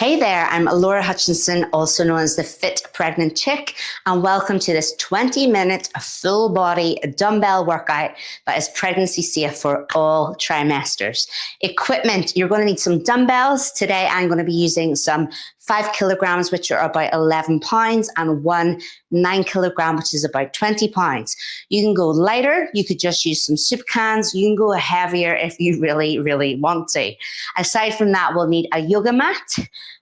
Hey there, I'm Laura Hutchinson, also known as the Fit Pregnant Chick, and welcome to this 20-minute full body dumbbell workout that is pregnancy safe for all trimesters. Equipment, you're going to need some dumbbells. Today I'm going to be using some 5 kilograms, which are about 11 pounds, and one 9 kilogram, which is about 20 pounds. You can go lighter. You could just use some soup cans. You can go heavier if you really, really want to. Aside from that, we'll need a yoga mat,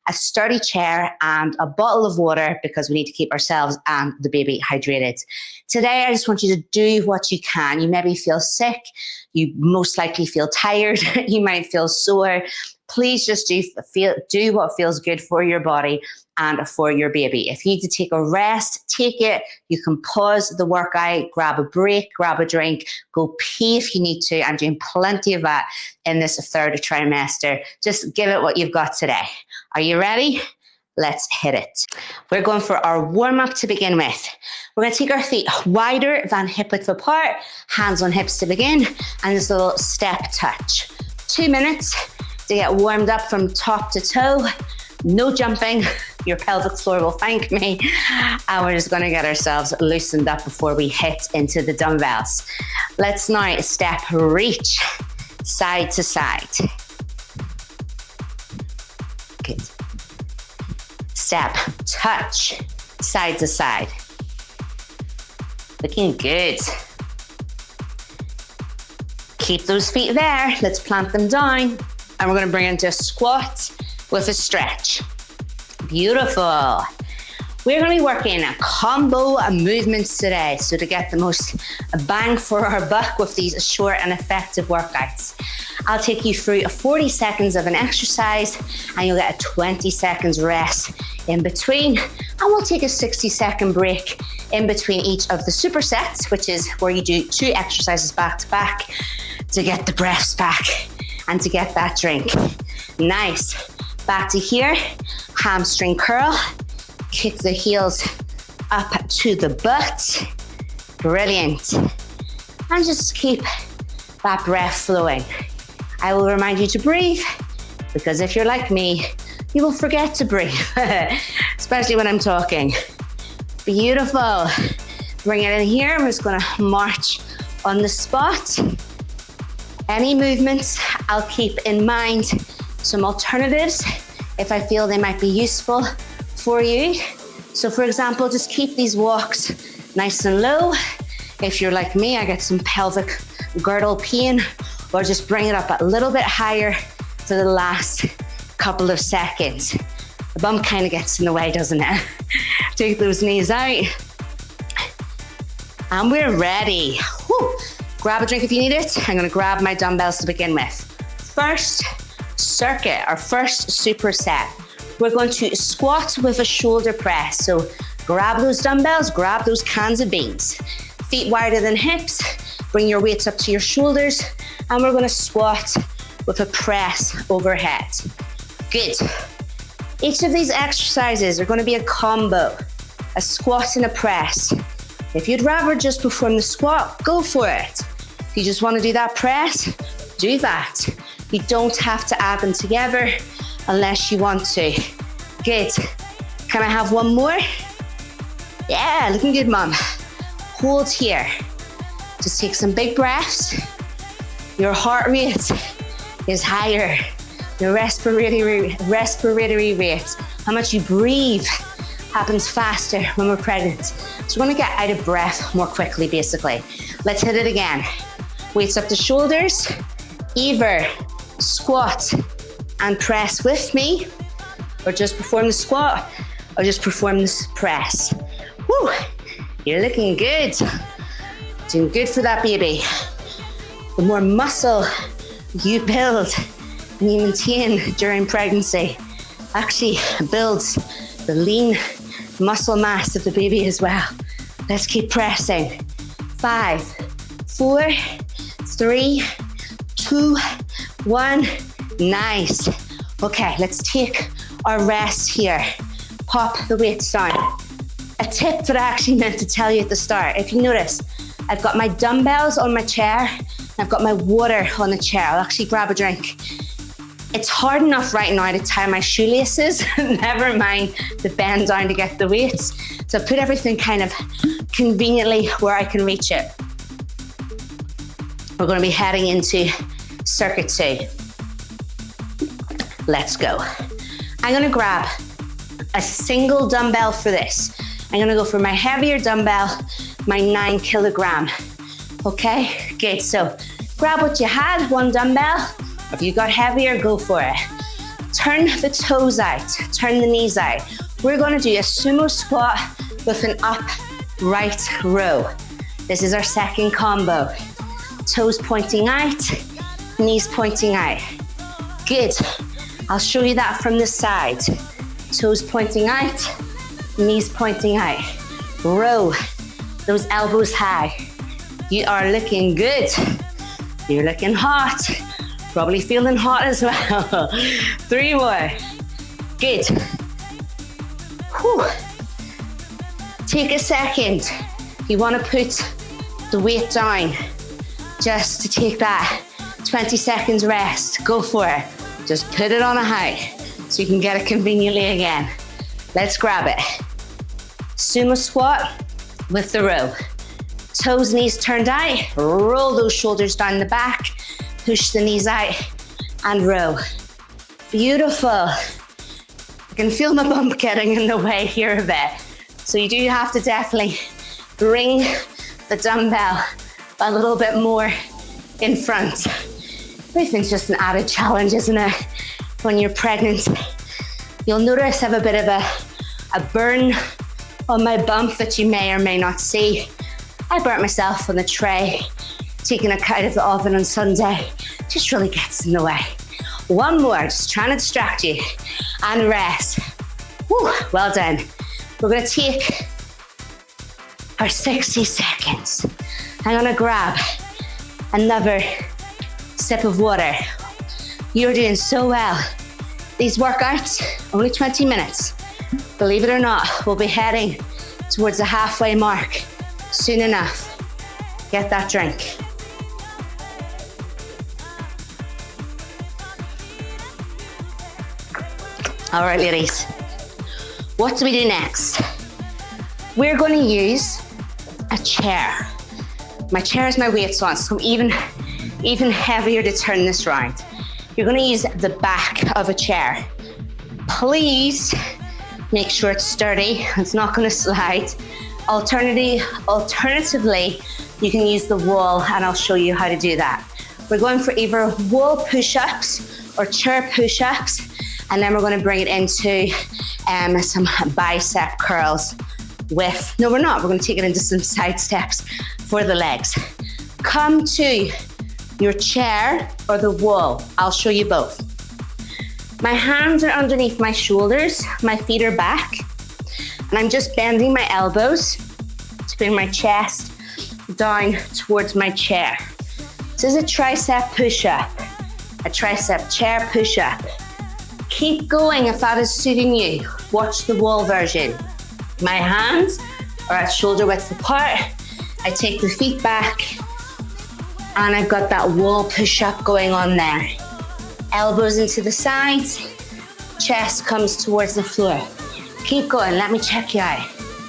a sturdy chair, and a bottle of water because we need to keep ourselves and the baby hydrated. Today, I just want you to do what you can. You maybe feel sick. You most likely feel tired. You might feel sore. Please just do what feels good for your body and for your baby. If you need to take a rest, take it. You can pause the workout, grab a break, grab a drink, go pee if you need to. I'm doing plenty of that in this third trimester. Just give it what you've got today. Are you ready? Let's hit it. We're going for our warm-up to begin with. We're going to take our feet wider than hip width apart, hands on hips to begin, and just a little step touch. 2 minutes to get warmed up from top to toe. No jumping. Your pelvic floor will thank me. And we're just going to get ourselves loosened up before we hit into the dumbbells. Let's now step reach side to side. Good. Step touch side to side. Looking good. Keep those feet there. Let's plant them down. And we're going to bring it into a squat with a stretch. Beautiful. We're going to be working a combo of movements today. So to get the most bang for our buck with these short and effective workouts. I'll take you through 40 seconds of an exercise and you'll get a 20 seconds rest in between. And we'll take a 60-second break in between each of the supersets, which is where you do 2 exercises back to back to get the breaths back and to get that drink. Nice. Back to here, hamstring curl. Kick the heels up to the butt. Brilliant. And just keep that breath flowing. I will remind you to breathe, because if you're like me, you will forget to breathe, especially when I'm talking. Beautiful. Bring it in here. I'm just gonna march on the spot. Any movements, I'll keep in mind some alternatives if I feel they might be useful for you. So for example, just keep these walks nice and low. If you're like me, I get some pelvic girdle pain, or just bring it up a little bit higher for the last couple of seconds. The bum kind of gets in the way, doesn't it? Take those knees out. And we're ready. Whew. Grab a drink if you need it. I'm gonna grab my dumbbells to begin with. First circuit, our first superset. We're going to squat with a shoulder press. So grab those dumbbells, grab those cans of beans. Feet wider than hips, bring your weights up to your shoulders, and we're gonna squat with a press overhead. Good. Each of these exercises are gonna be a combo, a squat and a press. If you'd rather just perform the squat, go for it. If you just wanna do that press, do that. You don't have to add them together unless you want to. Good. Can I have one more? Yeah, looking good, mom. Hold here. Just take some big breaths. Your heart rate is higher. Your respiratory rate, how much you breathe, happens faster when we're pregnant. So we're gonna get out of breath more quickly, basically. Let's hit it again. Weights up to shoulders. Either squat and press with me, or just perform the squat, or just perform this press. Woo, you're looking good. Doing good for that baby. The more muscle you build and you maintain during pregnancy actually builds the lean muscle mass of the baby as well. Let's keep pressing. 5, 4, 3, 2, 1. Nice. Okay, let's take our rest here. Pop the weights down. A tip that I actually meant to tell you at the start. If you notice, I've got my dumbbells on my chair, and I've got my water on the chair. I'll actually grab a drink. It's hard enough right now to tie my shoelaces, never mind to bend down to get the weights. So put everything kind of conveniently where I can reach it. We're gonna be heading into circuit 2. Let's go. I'm gonna grab a single dumbbell for this. I'm gonna go for my heavier dumbbell, my 9 kilogram. Okay, good. So grab what you had, one dumbbell. If you got heavier, go for it. Turn the toes out, turn the knees out. We're gonna do a sumo squat with an upright row. This is our second combo. Toes pointing out, knees pointing out. Good. I'll show you that from the side. Toes pointing out, knees pointing out. Row those elbows high. You are looking good. You're looking hot. Probably feeling hot as well. 3 more. Good. Whew. Take a second. You want to put the weight down just to take that 20 seconds rest. Go for it. Just put it on a high so you can get it conveniently again. Let's grab it. Sumo squat with the row. Toes, knees turned out. Roll those shoulders down the back. Push the knees out and row. Beautiful. I can feel my bump getting in the way here a bit. So you do have to definitely bring the dumbbell a little bit more in front. Everything's just an added challenge, isn't it? When you're pregnant, you'll notice I have a bit of a burn on my bump that you may or may not see. I burnt myself on the tray, taking a out of the oven on Sunday. Just really gets in the way. One more, just trying to distract you. And rest. Whew, well done. We're gonna take our 60 seconds. I'm gonna grab another sip of water. You're doing so well. These workouts, only 20 minutes. Believe it or not, we'll be heading towards the halfway mark soon enough. Get that drink. All right, ladies, what do we do next? We're going to use a chair. My chair is my weight on, so even heavier to turn this round. You're going to use the back of a chair. Please make sure it's sturdy. It's not going to slide. Alternatively, you can use the wall, and I'll show you how to do that. We're going for either wall push-ups or chair push-ups, and then we're going to bring it into some bicep curls with, no, we're not. We're going to take it into some side steps for the legs. Come to your chair or the wall. I'll show you both. My hands are underneath my shoulders. My feet are back. And I'm just bending my elbows to bring my chest down towards my chair. This is a tricep push-up, a tricep chair push-up. Keep going if that is suiting you. Watch the wall version. My hands are at shoulder width apart. I take the feet back and I've got that wall push-up going on there. Elbows into the sides, chest comes towards the floor. Keep going, let me check you out.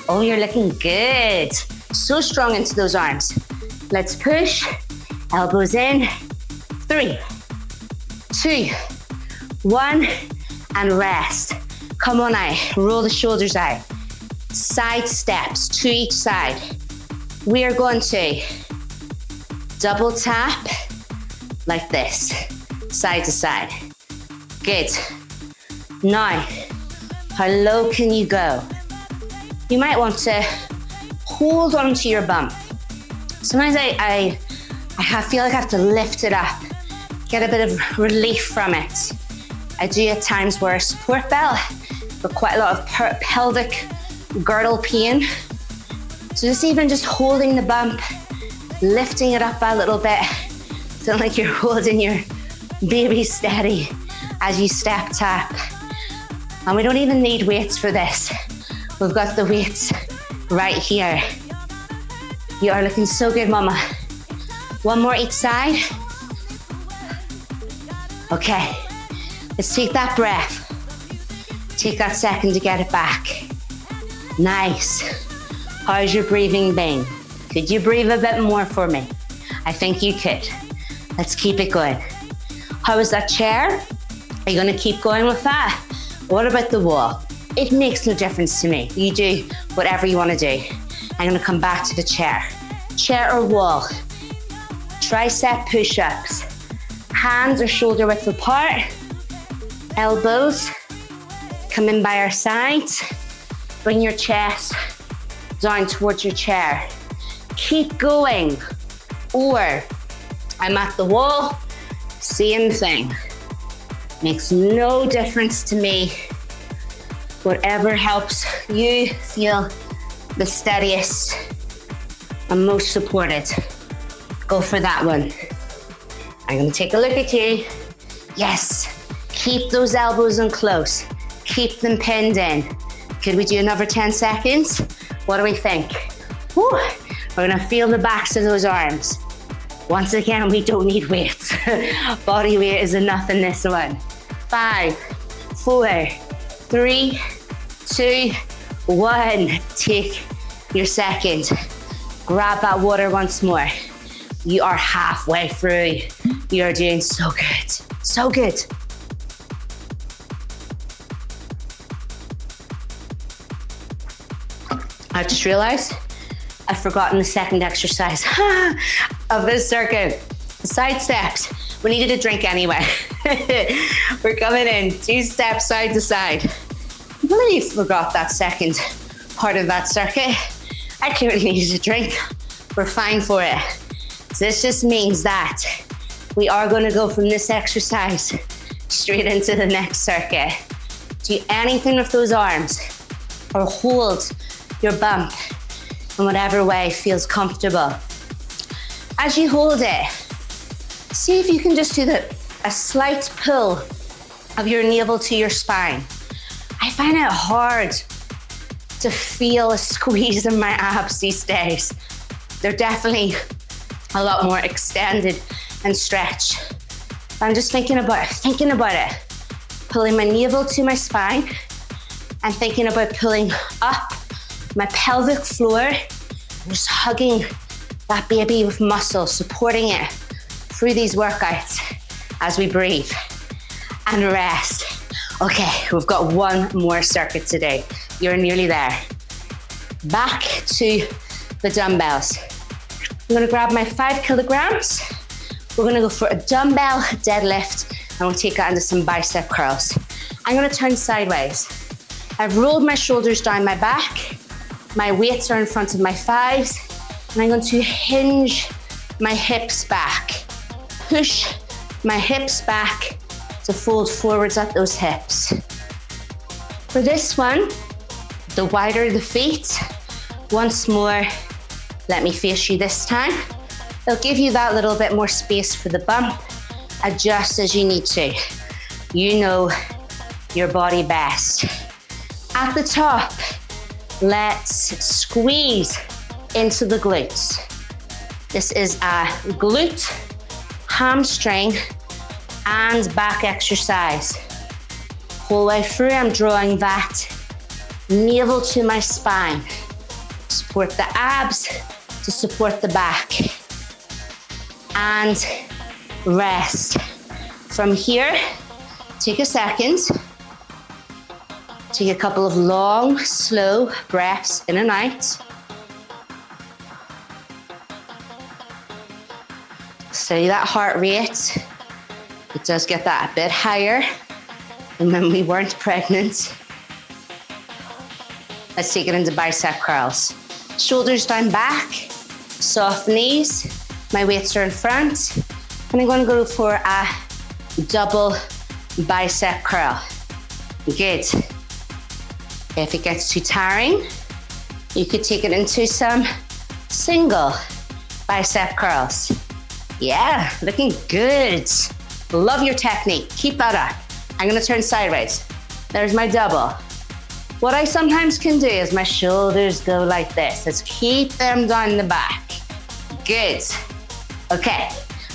Oh, you're looking good. So strong into those arms. Let's push, elbows in. 3, 2, 1, and rest. Come on out, roll the shoulders out. Side steps to each side. We are going to double tap like this, side to side. Good. Now, how low can you go? You might want to hold onto your bump. Sometimes I feel like I have to lift it up, get a bit of relief from it. I do at times wear a support belt, but quite a lot of pelvic girdle pain. So just holding the bump, lifting it up a little bit, feeling like you're holding your baby steady as you step tap. And we don't even need weights for this. We've got the weights right here. You are looking so good, mama. One more each side. Okay, Let's take that breath. Take that second to get it back. Nice. How's your breathing been? Could you breathe a bit more for me? I think you could. Let's keep it going. How was that chair? Are you gonna keep going with that? What about the wall? It makes no difference to me. You do whatever you wanna do. I'm gonna come back to the chair. Chair or wall. Tricep push-ups. Hands are shoulder width apart. Elbows coming by our sides. Bring your chest down towards your chair. Keep going. Or I'm at the wall, same thing. Makes no difference to me. Whatever helps you feel the steadiest and most supported. Go for that one. I'm gonna take a look at you. Yes, keep those elbows in close. Keep them pinned in. Could we do another 10 seconds? What do we think? Woo. We're gonna feel the backs of those arms. Once again, we don't need weights. Body weight is enough in this one. 5, 4, 3, 2, 1. Take your second. Grab that water once more. You are halfway through. You are doing so good. So good. I just realized I've forgotten the second exercise of this circuit. Side steps. We needed a drink anyway. We're coming in 2 steps side to side. I believe I forgot that second part of that circuit. I clearly needed a drink. We're fine for it. So this just means that we are going to go from this exercise straight into the next circuit. Do anything with those arms or hold your bump in whatever way feels comfortable. As you hold it, see if you can just do a slight pull of your navel to your spine. I find it hard to feel a squeeze in my abs these days. They're definitely a lot more extended and stretched. I'm just thinking about it. Pulling my navel to my spine and thinking about pulling up my pelvic floor, just hugging that baby with muscle, supporting it through these workouts as we breathe and rest. Okay, we've got one more circuit today. You're nearly there. Back to the dumbbells. I'm gonna grab my 5 kilograms. We're gonna go for a dumbbell deadlift and we'll take that into some bicep curls. I'm gonna turn sideways. I've rolled my shoulders down my back. My weights are in front of my thighs, and I'm going to hinge my hips back. Push my hips back to fold forwards at those hips. For this one, the wider the feet, once more, let me face you this time. It'll give you that little bit more space for the bump. Adjust as you need to. You know your body best. At the top, let's squeeze into the glutes. This is a glute, hamstring, and back exercise. Whole way through, I'm drawing that navel to my spine. Support the abs to support the back. And rest. From here, take a second. Take a couple of long, slow breaths in and out. Steady that heart rate. It does get that a bit higher than when we weren't pregnant. Let's take it into bicep curls. Shoulders down back, soft knees. My weights are in front. And I'm gonna go for a double bicep curl. Good. If it gets too tiring, you could take it into some single bicep curls. Yeah, looking good. Love your technique. Keep that up. I'm gonna turn sideways. There's my double. What I sometimes can do is my shoulders go like this. Let's keep them down the back. Good. Okay,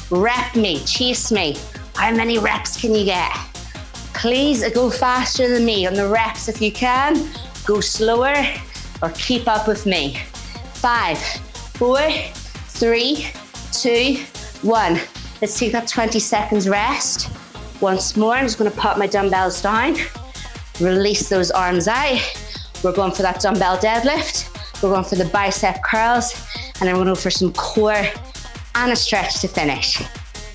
rep me, chase me. How many reps can you get? Please go faster than me on the reps if you can. Go slower or keep up with me. 5, 4, 3, 2, 1. Let's take that 20 seconds rest. Once more, I'm just gonna pop my dumbbells down. Release those arms out. We're going for that dumbbell deadlift. We're going for the bicep curls. And then we're gonna go for some core and a stretch to finish.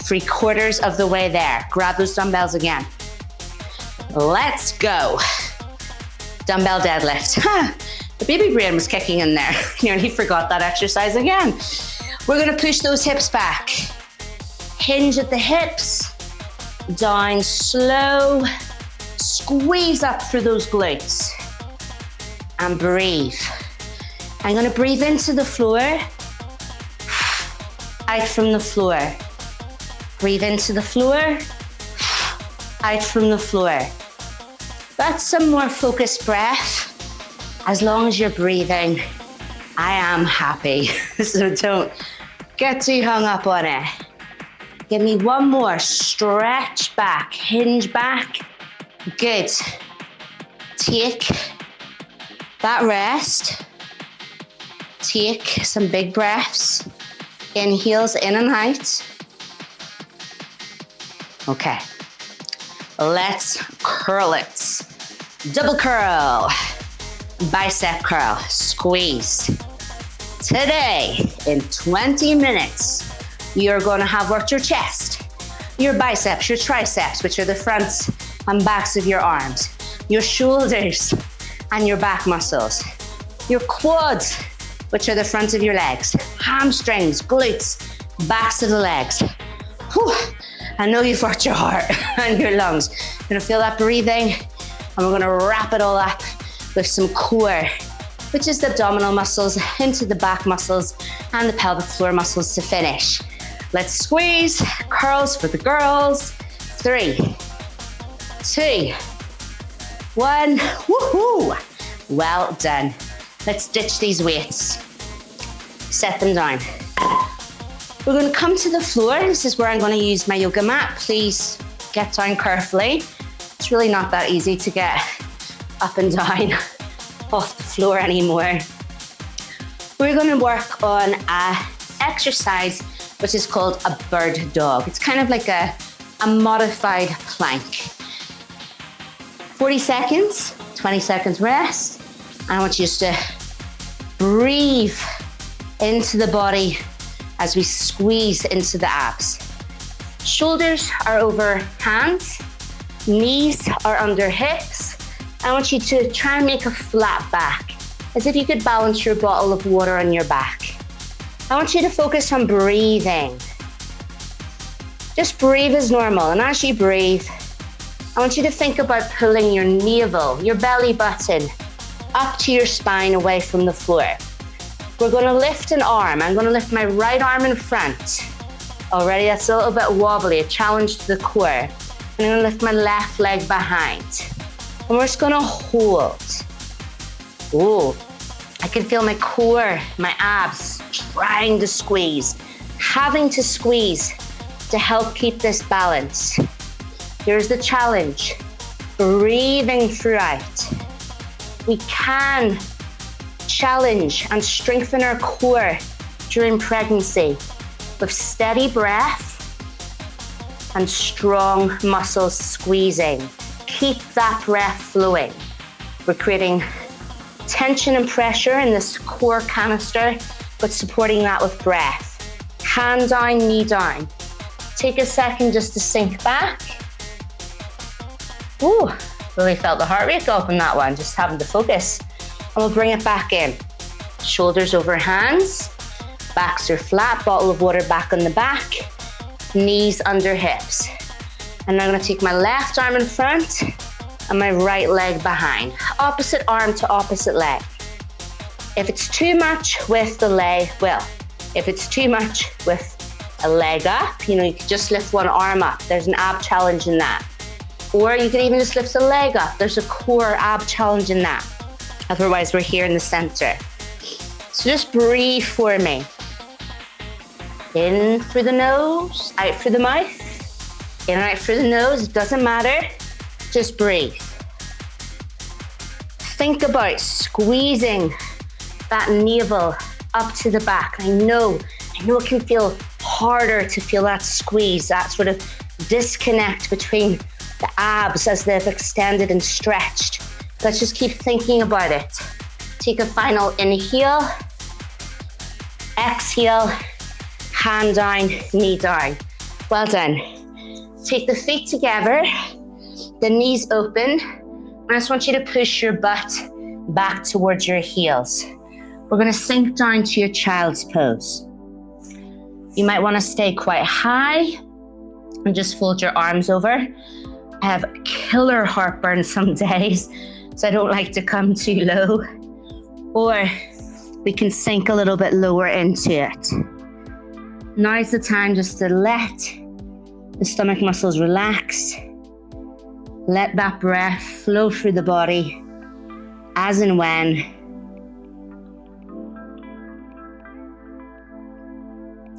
3/4 of the way there. Grab those dumbbells again. Let's go. Dumbbell deadlift. The baby brain was kicking in there. Nearly forgot that exercise again. We're gonna push those hips back. Hinge at the hips. Down slow. Squeeze up through those glutes. And breathe. I'm gonna breathe into the floor. Out from the floor. Breathe into the floor. Out from the floor. That's some more focused breath. As long as you're breathing, I am happy. So don't get too hung up on it. Give me one more. Stretch back, hinge back. Good. Take that rest. Take some big breaths. Inhales in and out. Okay. Let's curl it. Double curl. Bicep curl. Squeeze. Today, in 20 minutes, you're gonna have worked your chest, your biceps, your triceps, which are the fronts and backs of your arms, your shoulders and your back muscles, your quads, which are the front of your legs, hamstrings, glutes, backs of the legs. Whew. I know you've worked your heart and your lungs. You're gonna feel that breathing, and we're gonna wrap it all up with some core, which is the abdominal muscles into the back muscles and the pelvic floor muscles to finish. Let's squeeze, curls for the girls. 3, 2, 1, woohoo! Well done. Let's ditch these weights. Set them down. We're gonna come to the floor. This is where I'm gonna use my yoga mat. Please get down carefully. It's really not that easy to get up and down off the floor anymore. We're gonna work on an exercise which is called a bird dog. It's kind of like a modified plank. 40 seconds, 20 seconds rest. I want you just to breathe into the body as we squeeze into the abs. Shoulders are over hands, knees are under hips. I want you to try and make a flat back, as if you could balance your bottle of water on your back. I want you to focus on breathing. Just breathe as normal, and as you breathe, I want you to think about pulling your navel, your belly button, up to your spine away from the floor. We're gonna lift an arm. I'm gonna lift my right arm in front. Already that's a little bit wobbly, a challenge to the core. And I'm gonna lift my left leg behind. And we're just gonna hold. Ooh, I can feel my core, my abs trying to squeeze, having to squeeze to help keep this balance. Here's the challenge, breathing throughout. We can challenge and strengthen our core during pregnancy with steady breath and strong muscles squeezing. Keep that breath flowing. We're creating tension and pressure in this core canister, but supporting that with breath. Hand down, knee down. Take a second just to sink back. Ooh, really felt the heart rate go up on that one, just having to focus. And we'll bring it back in. Shoulders over hands, backs are flat, bottle of water back on the back, knees under hips. And I'm gonna take my left arm in front and my right leg behind. Opposite arm to opposite leg. If it's too much with the leg, well, if it's too much with a leg up, you could just lift one arm up. There's an ab challenge in that. Or you could even just lift a leg up. There's a core ab challenge in that. Otherwise, we're here in the center. So just breathe for me. In through the nose, out through the mouth. In and out through the nose, it doesn't matter. Just breathe. Think about squeezing that navel up to the back. I know it can feel harder to feel that squeeze, that sort of disconnect between the abs as they've extended and stretched. Let's just keep thinking about it. Take a final inhale, exhale, hand down, knee down. Well done. Take the feet together, the knees open. I just want you to push your butt back towards your heels. We're going to sink down to your child's pose. You might want to stay quite high and just fold your arms over. I have killer heartburn some days, so I don't like to come too low. Or we can sink a little bit lower into it. Now's the time just to let the stomach muscles relax. Let that breath flow through the body as and when.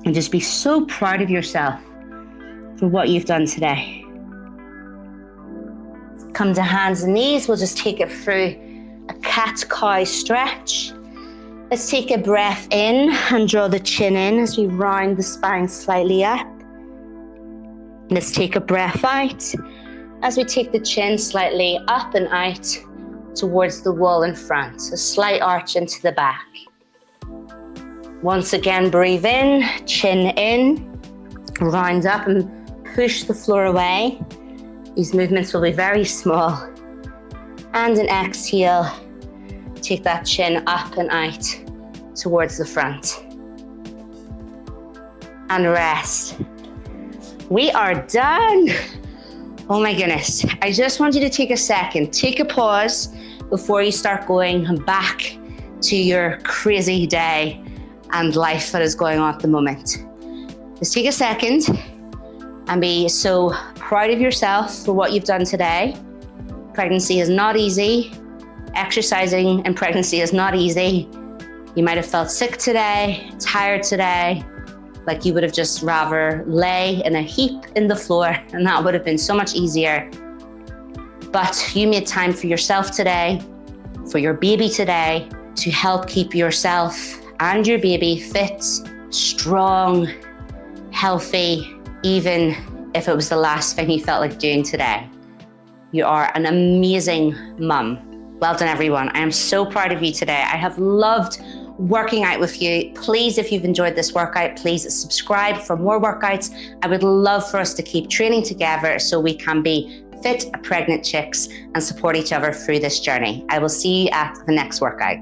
And just be so proud of yourself for what you've done today. Come to hands and knees. We'll just take it through a cat-cow stretch. Let's take a breath in and draw the chin in as we round the spine slightly up. Let's take a breath out as we take the chin slightly up and out towards the wall in front. A slight arch into the back. Once again, breathe in, chin in, round up and push the floor away. These movements will be very small. And an exhale, take that chin up and out towards the front. And rest. We are done. Oh my goodness. I just want you to take a second, take a pause before you start going back to your crazy day and life that is going on at the moment. Just take a second and be so proud of yourself for what you've done today. Pregnancy is not easy. Exercising in pregnancy is not easy. You might have felt sick today, tired today, like you would have just rather lay in a heap in the floor, and that would have been so much easier. But you made time for yourself today, for your baby today, to help keep yourself and your baby fit, strong, healthy, even if it was the last thing you felt like doing today. You are an amazing mum. Well done, everyone. I am so proud of you today. I have loved working out with you. Please, if you've enjoyed this workout, please subscribe for more workouts. I would love for us to keep training together so we can be fit, pregnant chicks and support each other through this journey. I will see you at the next workout.